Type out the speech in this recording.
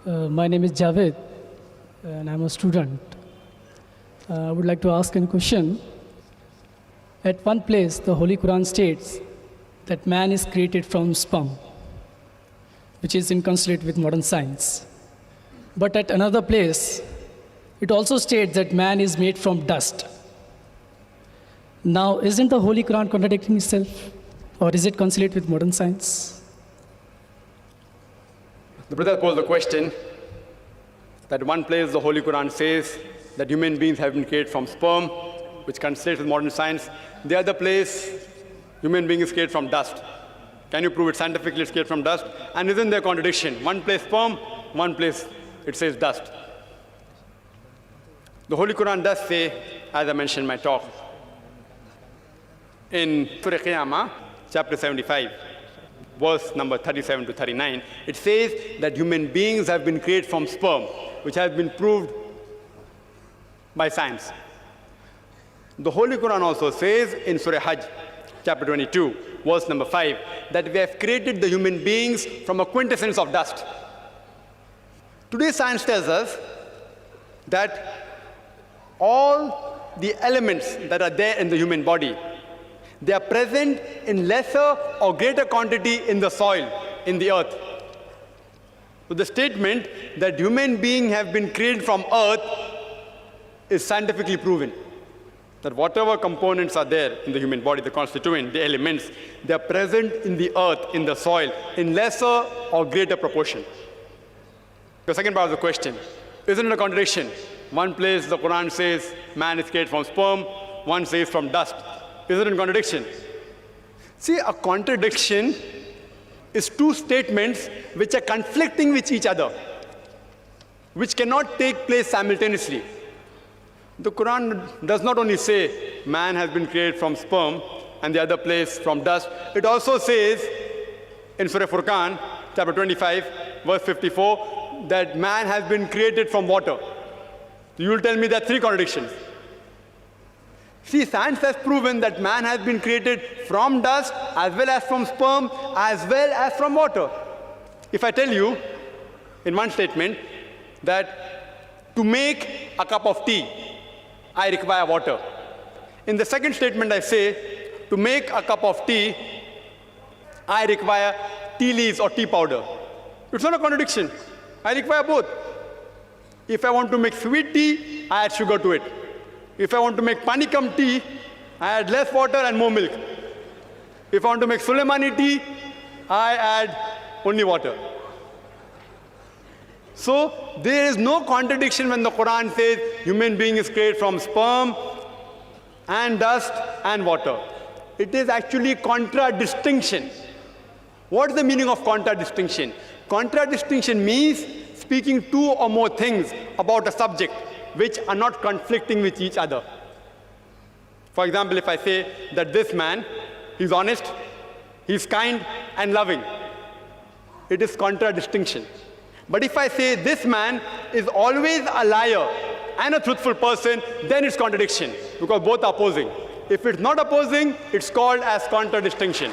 My name is Javed, and I'm a student. I would like to ask a question. At one place, the Holy Quran states that man is created from sperm, which is inconsistent with modern science. But at another place, it also states that man is made from dust. Now, isn't the Holy Quran contradicting itself? Or is it consistent with modern science? The brother posed the question that one place the Holy Quran says that human beings have been created from sperm, which conflicts with modern science. The other place, human being is created from dust. Can you prove it scientifically it's created from dust? And isn't there a contradiction? One place sperm, one place it says dust. The Holy Quran does say, as I mentioned in my talk, in Surah Qiyamah, chapter 75, verse number 37 to 39, it says that human beings have been created from sperm, which has been proved by science. The Holy Quran also says in Surah Hajj, chapter 22, verse number 5, that we have created the human beings from a quintessence of dust. Today science tells us that all the elements that are there in the human body, they are present in lesser or greater quantity in the soil, in the earth. So the statement that human beings have been created from earth is scientifically proven. That whatever components are there in the human body, the constituent, the elements, they are present in the earth, in the soil, in lesser or greater proportion. The second part of the question, isn't it a contradiction? One place the Quran says man is created from sperm, one says from dust. Is it a contradiction? See, a contradiction is two statements which are conflicting with each other, which cannot take place simultaneously. The Quran does not only say man has been created from sperm and the other place from dust. It also says in Surah Furqan, chapter 25, verse 54, that man has been created from water. You will tell me there are three contradictions. See, science has proven that man has been created from dust, as well as from sperm, as well as from water. If I tell you in one statement that to make a cup of tea, I require water. In the second statement, I say to make a cup of tea, I require tea leaves or tea powder. It's not a contradiction. I require both. If I want to make sweet tea, I add sugar to it. If I want to make panikam tea, I add less water and more milk. If I want to make Suleimani tea, I add only water. So there is no contradiction when the Quran says human being is created from sperm and dust and water. It is actually contradistinction. What is the meaning of contradistinction? Contradistinction means speaking two or more things about a subject which are not conflicting with each other. For example, if I say that this man, he's honest, he's kind and loving, it is contradistinction. But if I say this man is always a liar and a truthful person, then it's contradiction, because both are opposing. If it's not opposing, it's called as contradistinction.